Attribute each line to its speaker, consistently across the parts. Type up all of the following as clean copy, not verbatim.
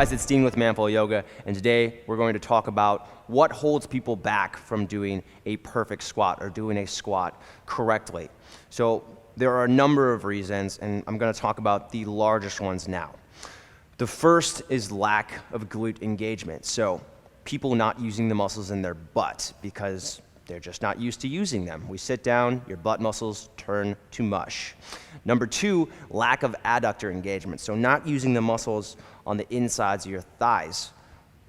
Speaker 1: guys, it's Dean with Manful Yoga, and today we're going to talk about what holds people back from doing a perfect squat or doing a squat correctly. So there are a number of reasons, and I'm going to talk about the largest ones now. The first is lack of glute engagement. So people not using the muscles in their butt because they're just not used to using them. We sit down, your butt muscles turn to mush. Number two, lack of adductor engagement. So not using the muscles on the insides of your thighs.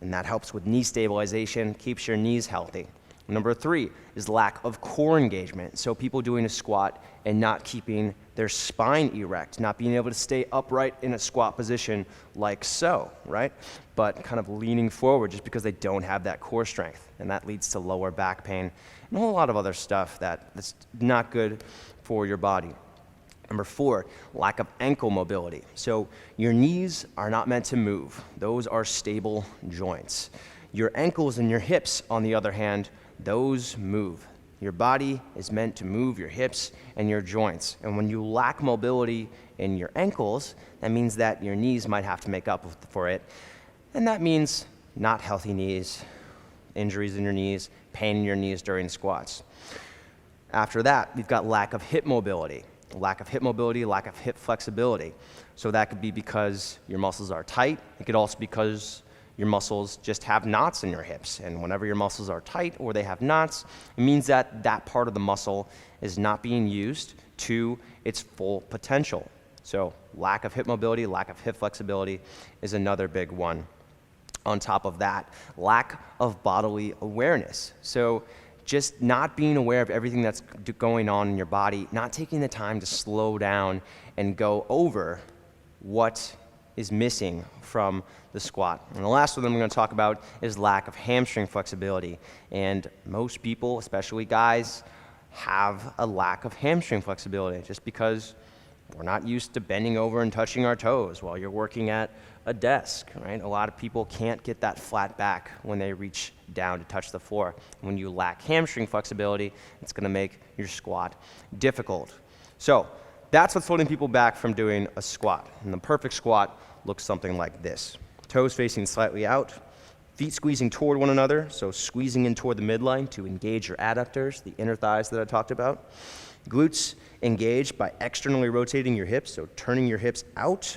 Speaker 1: And that helps with knee stabilization, keeps your knees healthy. Number three is lack of core engagement. So people doing a squat and not keeping their spine erect, not being able to stay upright in a squat position like so, right? But kind of leaning forward just because they don't have that core strength. And that leads to lower back pain and a whole lot of other stuff that's not good for your body. Number four, lack of ankle mobility. So your knees are not meant to move. Those are stable joints. Your ankles and your hips, on the other hand, those move. Your body is meant to move your hips and your joints. And when you lack mobility in your ankles, that means that your knees might have to make up for it. And that means not healthy knees, injuries in your knees, pain in your knees during squats. After that, we've got lack of hip mobility. Lack of hip mobility, lack of hip flexibility. So that could be because your muscles are tight. It could also be because your muscles just have knots in your hips. And whenever your muscles are tight or they have knots, it means that that part of the muscle is not being used to its full potential. So lack of hip mobility, lack of hip flexibility is another big one. On top of that, lack of bodily awareness. So just not being aware of everything that's going on in your body, not taking the time to slow down and go over what is missing from the squat. And the last one I'm going to talk about is lack of hamstring flexibility. And most people, especially guys, have a lack of hamstring flexibility just because we're not used to bending over and touching our toes while you're working at a desk, right? A lot of people can't get that flat back when they reach down to touch the floor. When you lack hamstring flexibility, it's going to make your squat difficult. So that's what's holding people back from doing a squat. And the perfect squat looks something like this. Toes facing slightly out, feet squeezing toward one another, so squeezing in toward the midline to engage your adductors, the inner thighs that I talked about. Glutes engaged by externally rotating your hips, so turning your hips out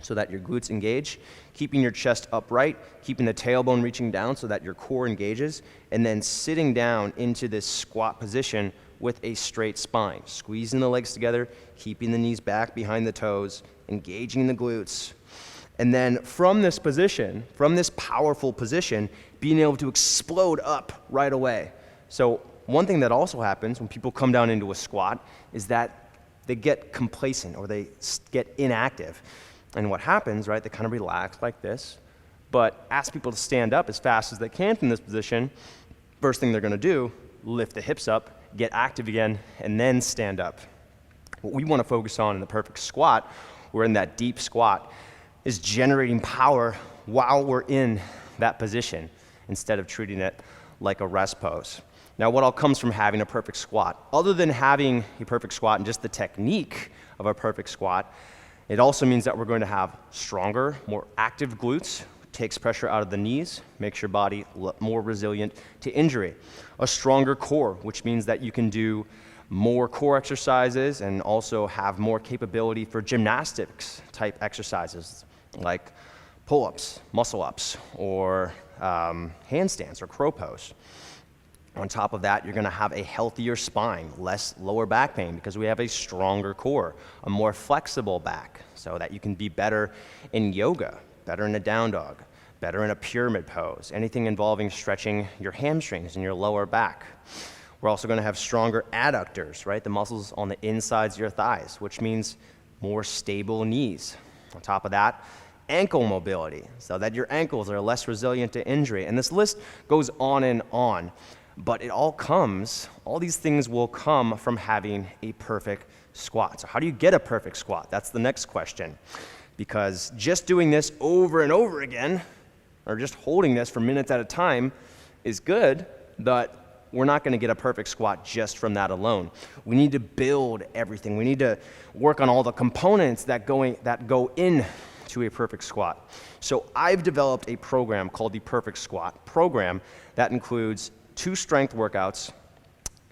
Speaker 1: so that your glutes engage, keeping your chest upright, keeping the tailbone reaching down so that your core engages, and then sitting down into this squat position with a straight spine, squeezing the legs together, keeping the knees back behind the toes, engaging the glutes. And then from this position, from this powerful position, being able to explode up right away. So one thing that also happens when people come down into a squat is that they get complacent or they get inactive. And what happens, right, they kind of relax like this, but ask people to stand up as fast as they can from this position. First thing they're going to do, lift the hips up, get active again, and then stand up. What we want to focus on in the perfect squat, or in that deep squat, is generating power while we're in that position instead of treating it like a rest pose. Now, what all comes from having a perfect squat? Other than having a perfect squat and just the technique of a perfect squat, it also means that we're going to have stronger, more active glutes, takes pressure out of the knees, makes your body more resilient to injury. A stronger core, which means that you can do more core exercises and also have more capability for gymnastics type exercises like pull-ups, muscle-ups, or handstands or crow pose. On top of that, you're going to have a healthier spine, less lower back pain because we have a stronger core, a more flexible back so that you can be better in yoga, better in a down dog, better in a pyramid pose, anything involving stretching your hamstrings and your lower back. We're also going to have stronger adductors, right? The muscles on the insides of your thighs, which means more stable knees. On top of that, ankle mobility, so that your ankles are less resilient to injury. And this list goes on and on. But it all these things will come from having a perfect squat. So how do you get a perfect squat? That's the next question. Because just doing this over and over again, or just holding this for minutes at a time is good, but we're not going to get a perfect squat just from that alone. We need to build everything. We need to work on all the components that go in to a perfect squat. So I've developed a program called the Perfect Squat program that includes 2 strength workouts,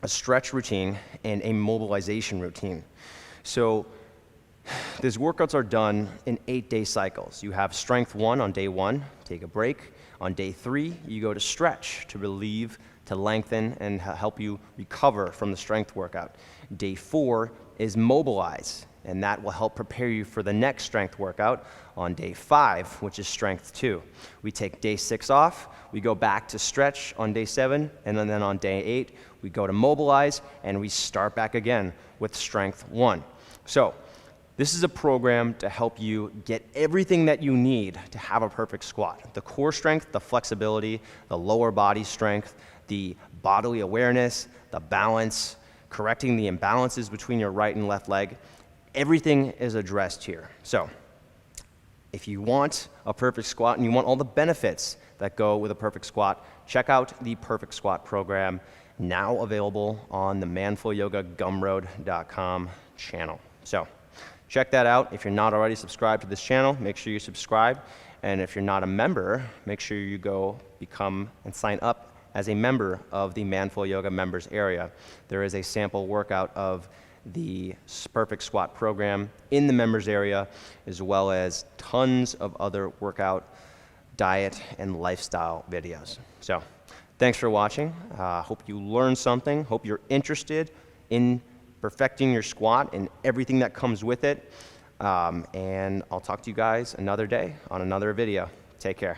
Speaker 1: a stretch routine, and a mobilization routine. So these workouts are done in 8-day cycles. You have strength 1 on day 1, take a break. On day 3, you go to stretch to relieve, to lengthen, and help you recover from the strength workout. Day 4 is mobilize, and that will help prepare you for the next strength workout on day 5, which is strength 2. We take day 6 off, we go back to stretch on day 7, and then on day 8, we go to mobilize, and we start back again with strength 1. So this is a program to help you get everything that you need to have a perfect squat. The core strength, the flexibility, the lower body strength, the bodily awareness, the balance, correcting the imbalances between your right and left leg. Everything is addressed here. So if you want a perfect squat and you want all the benefits that go with a perfect squat, check out the Perfect Squat program, now available on the manfullyogagumroad.com channel. So check that out. If you're not already subscribed to this channel, make sure you subscribe. And if you're not a member, make sure you go become and sign up as a member of the Manful Yoga members area. There is a sample workout of the Perfect Squat program in the members area, as well as tons of other workout, diet, and lifestyle videos. So thanks for watching. Hope you learned something. Hope you're interested in perfecting your squat and everything that comes with it. And I'll talk to you guys another day on another video. Take care.